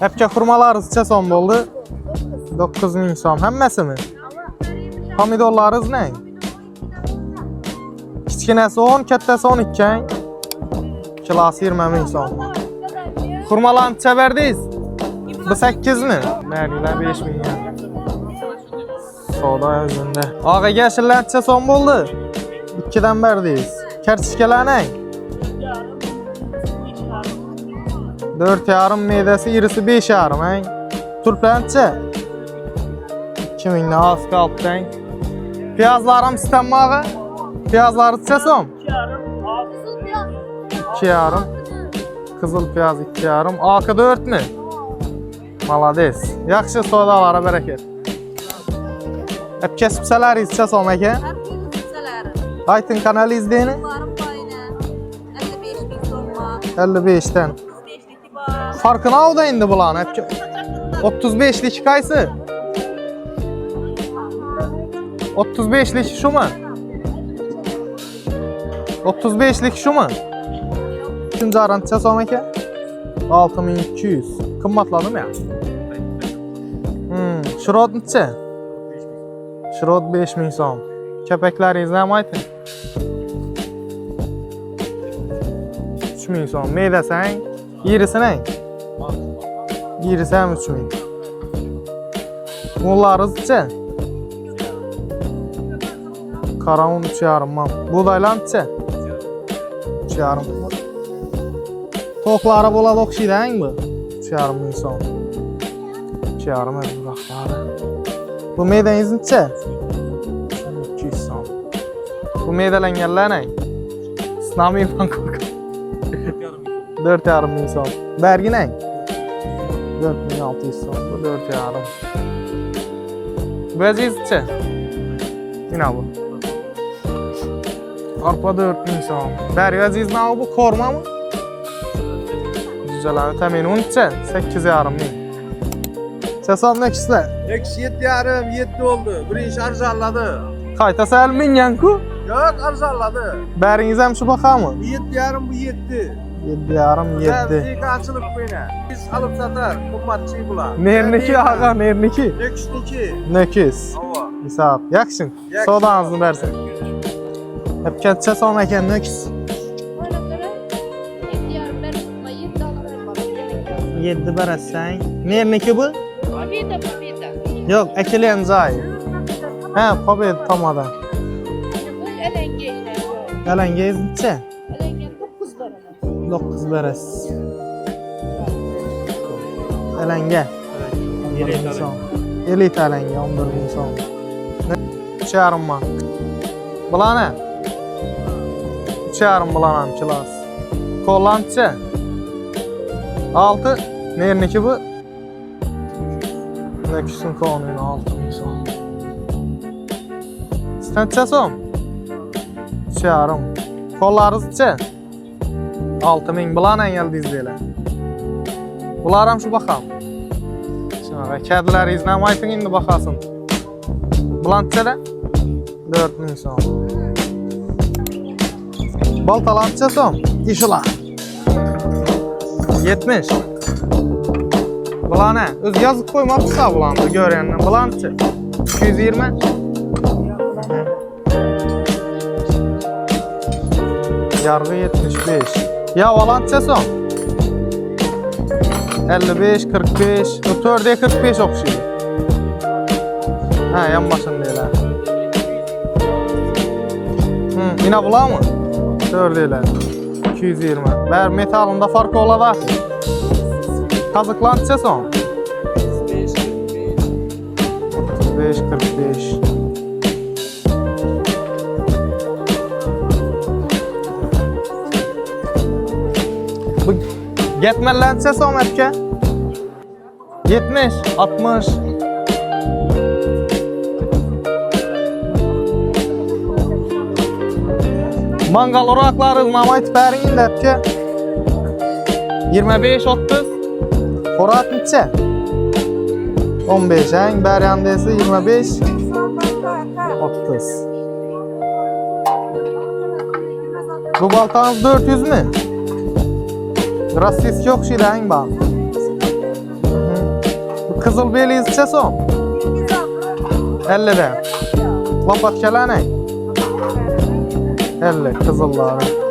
Hepke kurmalarızca son oldu. 9000 so'm. Hammasi mi? Pomidorlarınız ne? Kichkinasi 10, kattasi 12. Kilosi 20 so'm. Kurmalarni çaberdingiz? Bu 8 mi? Nerede 5000 ya. Soda özünde. Ağa yeşillerçe son oldu. 2'den berdeyiz. Kerçikeler ne? 4,5 meydesi, irisi 5,5. Turplançı? 2000'den az kaldı. Piyazlarım sistem ağa. Piyazları son. 2,5. Kızıl piyaz 2,5. Akı 4 mü? Malades. Yaxşı sodalara bereket. Hep kesipseler izce son eke. Aytın kanalı izleyini. 55'ten. Farkına o da indi bulan. 35'lik kaysı. 35'lik şu mu? 35'lik şu mu? Üçüncü arantça son eke. 6200. Kımmatladım ya. Şurot neçe? Şurot 5000 so'm. Kepekler izlemaytın. 3000 so'm. Meydesen? Yerisi ne? Yerisi hem 3000. Mullarız neçe? Karavun 3,5 man. Buğdaylar neçe? 3,5. Toklara bola okşaydan mı? 3,5 min so'm. 2,5 mezbaqları. Bu meydeniz neçe? 200 so'm. Bu meydelengenler ne? Sınavmayı ben korkum. 4,5 min so'm. Bergi ne? 4600 so'm. Bu 4,5. Bu aziz neçe? Yine bu. Arpa 4000 so'm. Bergi aziz ne bu? Korma mı? Güzel temini neçe? 8,5 min. Sesam ne kisle? Eksi 7,5, 7 oldu. Birinci arızalladı. Kayta selmin yanku? Yok arızalladı. Beriniz hem şu baka mı? Bu 7,5 bu 7. 7,5 7. Hepsi karşılık buyuna. Biz alıp satar. Kummatçıyı bular. Nerniki ağa nerniki? Nöküsniki. Nöküs. Hava. Hesap. Yaksın. Yaksın. Sodanızı versin. Hep ketçe sonra eken nöküs. 7 beresen. Nerniki bu? Победа. Yok ekeleyen zay. He pobed tamadan. Bu elengeyler. Elengez neçe? Elengey 9 lira. 9 beres. Elenge. 11 bin so'm. Elit elenge 11 bin so'm. 3,5 man. Bular ne? 3,5 bulan ham kilos. Kollanchi? 6. Nerniki bu? Nöküsün konuyun 6 bin so'm. Neçe so'm? 3,5. Kollarınızcha? 6 ming. Bular ne geldi izleyeler? Bular ham şu bakam. Şuna kedilaringizni ham ayting endi bakasın. Bular necha? 4 ming so'm. Baltalar necha so'm? İşular. 70. Bular ne? Öz yazıp koymapsa bularni görgandan. Bular necha? 220. Yargı 75. Ya alan necha so'm? 55, 45, 4'e 45 okşaydı. Ha, yan başındaylar. Yine bular mı? 4'eyler. 220. Ber metalında farkı ola da. Kazıklar necha so'm? 35, 45. Bu getmeler necha so'm aka? 70, 60. Mangal oraklarınızı nam aytib bering endi aka. 25, 30. Xo'rak necha? 15 ang, bari esa 25, 30. Bu baltanız 400 mü? Rossiyskiy o'xshaydi bal. Kızıl belizçe son. 50'den. Lopatkalar ne? 50 kızılları.